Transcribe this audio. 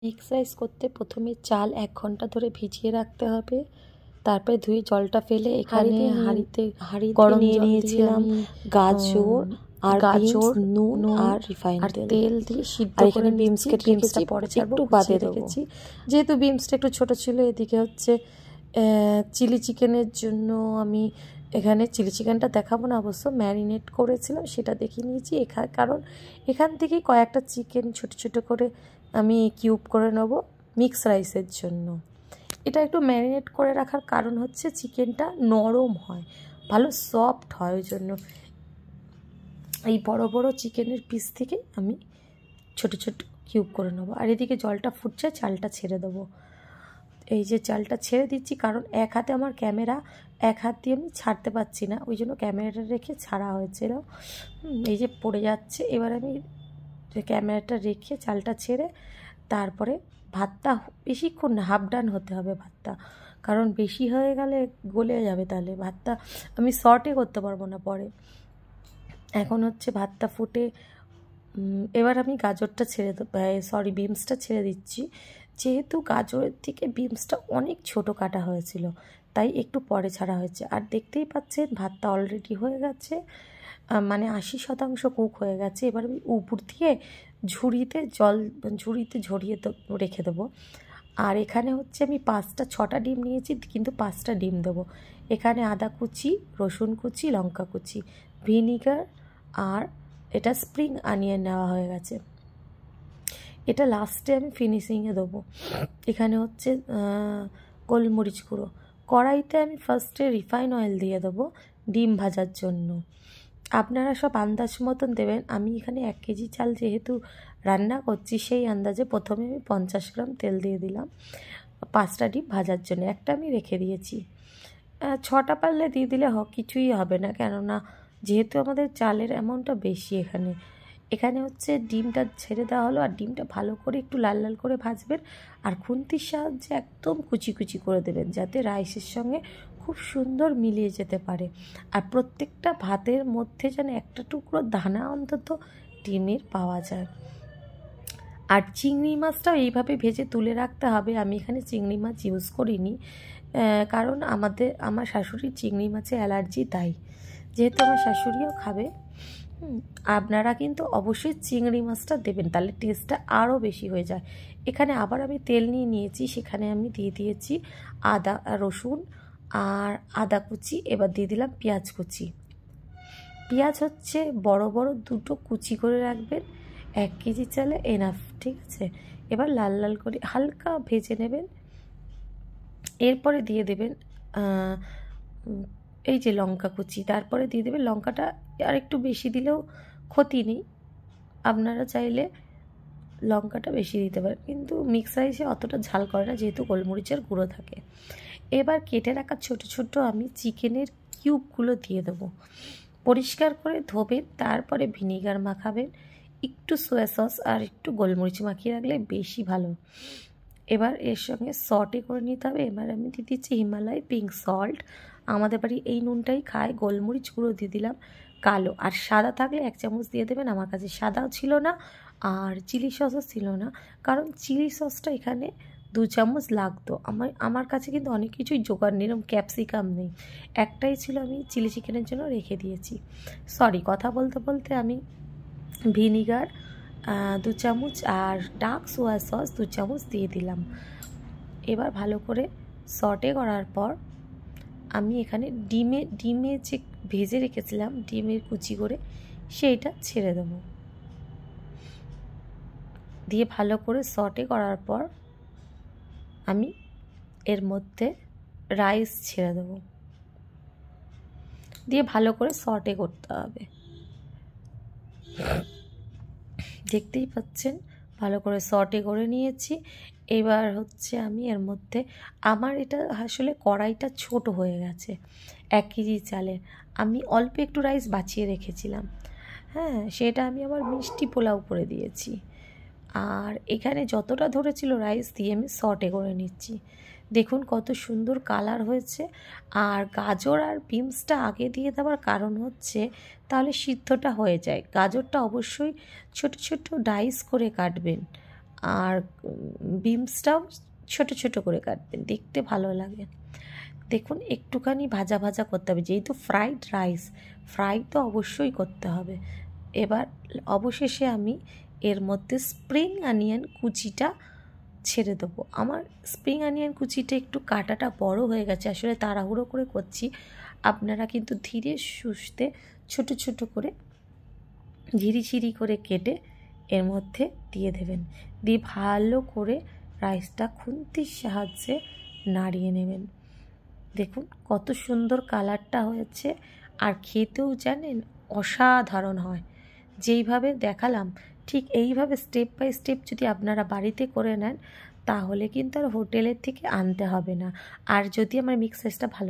Mix rice করতে প্রথমে চাল 1 ঘন্টা ধরে ভিজিয়ে রাখতে হবে। তারপরে ধুয়ে জলটা ফেলে এখানে হাঁড়িতে গরম নিয়ে নিয়েছিলাম গাজর আর নুন আর রিফাইন তেল দিয়ে সিদ্ধ করে বিমসটা পরে একটু বাদে রেখেছি। যেহেতু বিমসটা একটু ছোট ছিল, এদিকে হচ্ছে চিলি চিকেনের জন্য আমি এখানে চিলি চিকেনটা দেখাবো না, অবশ্য ম্যারিনেট করেছিলাম সেটা দেখিয়ে নিয়েছি। কারণ এখান থেকেই কয়েকটা চিকেন ছোট ছোট করে আমি কিউব করে নেব মিক্স রাইসের জন্য। এটা একটু ম্যারিনেট করে রাখার কারণ হচ্ছে চিকেনটা নরম হয়, ভালো সফট হয়, ওই জন্য এই বড় বড় চিকেনের পিস থেকে আমি ছোট ছোট কিউব করে নেবো। আর এদিকে জলটা ফুটছে, চালটা ছেড়ে দেবো। এই যে চালটা ছেড়ে দিচ্ছি, কারণ এক হাতে আমার ক্যামেরা, এক হাত দিয়ে আমি ছাড়তে পারছি না, ওই জন্য ক্যামেরাটা রেখে ছাড়া হয়েছিল। এই যে পড়ে যাচ্ছে। এবার আমি ক্যামেরাটা রেখে চালটা ছেড়ে তারপরে ভাতটা বেশিক্ষণ না, হাফ ডান হতে হবে ভাতটা, কারণ বেশি হয়ে গেলে গলে যাবে, তাহলে ভাতটা আমি শর্টে করতে পারবো না পরে। এখন হচ্ছে ভাতটা ফুটে এবার আমি গাজরটা ছেড়ে বিমসটা ছেড়ে দিচ্ছি। যেহেতু গাজরের থেকে বিমসটা অনেক ছোট কাটা হয়েছিল, তাই একটু পরে ছাড়া হয়েছে। আর দেখতেই পাচ্ছেন ভাতটা অলরেডি হয়ে গেছে, মানে 80% কুক হয়ে গেছে। এবার আমি উপর দিয়ে ঝুড়িতে ঝরিয়ে রেখে দেবো। আর এখানে হচ্ছে আমি 5-6টা ডিম নিয়েছি, কিন্তু 5টা ডিম দেবো। এখানে আদা কুচি, রসুন কুচি, লঙ্কা কুচি, ভিনিগার আর এটা স্প্রিং অনিয়ন নেওয়া হয়ে গেছে। এটা লাস্টে আমি ফিনিশিংয়ে দেবো। এখানে হচ্ছে গোলমরিচ গুঁড়ো। কড়াইতে আমি ফার্স্টে রিফাইন অয়েল দিয়ে দেবো ডিম ভাজার জন্য। আপনারা সব আন্দাজ মতন দেবেন। আমি এখানে 1 কেজি চাল যেহেতু রান্না করছি, সেই আন্দাজে প্রথমে আমি 50 গ্রাম তেল দিয়ে দিলাম 5টা ডিম ভাজার জন্য। একটা আমি রেখে দিয়েছি, 6টা পারলে দিয়ে দিলে কিছুই হবে না, কেননা যেহেতু আমাদের চালের অ্যামাউন্টটা বেশি। এখানে হচ্ছে ডিমটা ছেড়ে দেওয়া হলো, আর ডিমটা ভালো করে একটু লাল লাল করে ভাজবেন, আর খুন্তির সাহায্যে একদম কুচি কুচি করে দেবেন, যাতে রাইসের সঙ্গে খুব সুন্দর মিলিয়ে যেতে পারে। আর প্রত্যেকটা ভাতের মধ্যে যেন একটা টুকরো দানা অন্তত ডিমের পাওয়া যায়। আর চিংড়ি মাছটাও এইভাবে ভেজে তুলে রাখতে হবে। আমি এখানে চিংড়ি মাছ ইউজ করিনি, কারণ আমার শাশুড়ির চিংড়ি মাছে অ্যালার্জি, তাই যেহেতু আমার শাশুড়িও খাবে। আপনারা কিন্তু অবশ্যই চিংড়ি মাছটা দেবেন, তাহলে টেস্টটা আরও বেশি হয়ে যায়। এখানে আবার আমি তেল নিয়েছি, সেখানে আমি দিয়ে দিয়েছি রসুন আর আদা কুচি। এবার দিয়ে দিলাম পেঁয়াজ কুচি। পেঁয়াজ হচ্ছে বড় বড় 2টো কুচি করে রাখবেন, 1 কেজি চালে এনাফ, ঠিক আছে। এবার লাল লাল করে হালকা ভেজে নেবেন। এরপরে দিয়ে দেবেন এই যে লঙ্কা কুচি, তারপরে দিয়ে দেবেন লঙ্কাটা আর একটু বেশি দিলেও ক্ষতি নেই, আপনারা চাইলে লঙ্কাটা বেশি দিতে পারেন, কিন্তু মিক্স রাইসে অতটা ঝাল করে না, যেহেতু গোলমরিচের গুঁড়ো থাকে। এবার কেটে রাখা ছোট ছোট আমি চিকেনের কিউবগুলো দিয়ে দেবো। পরিষ্কার করে ধোবেন, তারপরে ভিনিগার মাখাবেন, একটু সোয়া সস আর একটু গোলমরিচ মাখিয়ে রাখলে বেশি ভালো। এবার এর সঙ্গে সটে করে নিতে হবে। এবার আমি দিয়ে দিচ্ছি হিমালয় পিঙ্ক সল্ট, আমাদের বাড়ি এই নুনটাই খায়। গোলমরিচ গুঁড়ো দিয়ে দিলাম কালো, আর সাদা থাকলে 1 চামচ দিয়ে দেবেন। আমার কাছে সাদাও ছিল না আর চিলি সসও ছিল না, কারণ চিলি সসটা এখানে 2 চামচ লাগতো। আমার কাছে কিন্তু অনেক কিছুই জোগাড় নেই, এরকম ক্যাপসিকাম নেই, একটাই ছিল, আমি চিলি চিকেনের জন্য রেখে দিয়েছি। কথা বলতে বলতে আমি ভিনিগার 2 চামচ আর ডার্ক সোয়া সস 2 চামচ দিয়ে দিলাম। এবার ভালো করে সটে করার পর আমি এখানে ডিমে যে ভেজে রেখেছিলাম ডিমের কুচি করে, সেইটা ছেড়ে দেবো। দিয়ে ভালো করে সটে করার পর আমি এর মধ্যে রাইস ছেড়ে দেবো, দিয়ে ভালো করে সটে করতে হবে। দেখতেই পাচ্ছেন ভালো করে সটে করে নিয়েছি। এবার হচ্ছে আমি এর মধ্যে, আমার এটা আসলে কড়াইটা ছোট হয়ে গেছে 1 কেজি চালের, আমি অল্প একটু রাইস বাঁচিয়ে রেখেছিলাম, সেটা আমি আবার মিষ্টি পোলাও করে দিয়েছি। আর এখানে যতটা ধরেছিল রাইস দিয়ে আমি সটে করে নিচ্ছি। দেখুন কত সুন্দর কালার হয়েছে। আর গাজর আর বিমসটা আগে দিয়ে দেওয়ার কারণ হচ্ছে তাহলে সিদ্ধটা হয়ে যায়। গাজরটা অবশ্যই ছোট ছোট ডাইস করে কাটবেন, আর বিনসটাও ছোট ছোট করে কাটবেন, দেখতে ভালো লাগে। দেখুন একটুখানি ভাজা ভাজা করতে হবে, যেহেতু ফ্রাইড রাইস, ফ্রাই তো অবশ্যই করতে হবে। এবার অবশেষে আমি এর মধ্যে স্প্রিং অনিয়ন কুচিটা ছেড়ে দেবো। আমার স্প্রিং অনিয়ন কুচিটা একটু কাটাটা বড় হয়ে গেছে, আসলে তাড়াহুড়ো করে করছি। আপনারা কিন্তু ধীরে সুস্থে ছোট ছোট করে ঝিরিঝিরি করে কেটে এর মধ্যে দিয়ে দেবেন, দিয়ে ভালো করে রাইসটা খুন্তির সাহায্যে নাড়িয়ে নেবেন। দেখুন কত সুন্দর কালারটা হয়েছে, আর খেতেও জানেন অসাধারণ হয়। যেইভাবে দেখালাম ঠিক এইভাবে স্টেপ বাই স্টেপ যদি আপনারা বাড়িতে করে নেন, তাহলে কিন্তু আর হোটেলের থেকে আনতে হবে না। আর যদি আমার মিক্স রাইসটা ভালো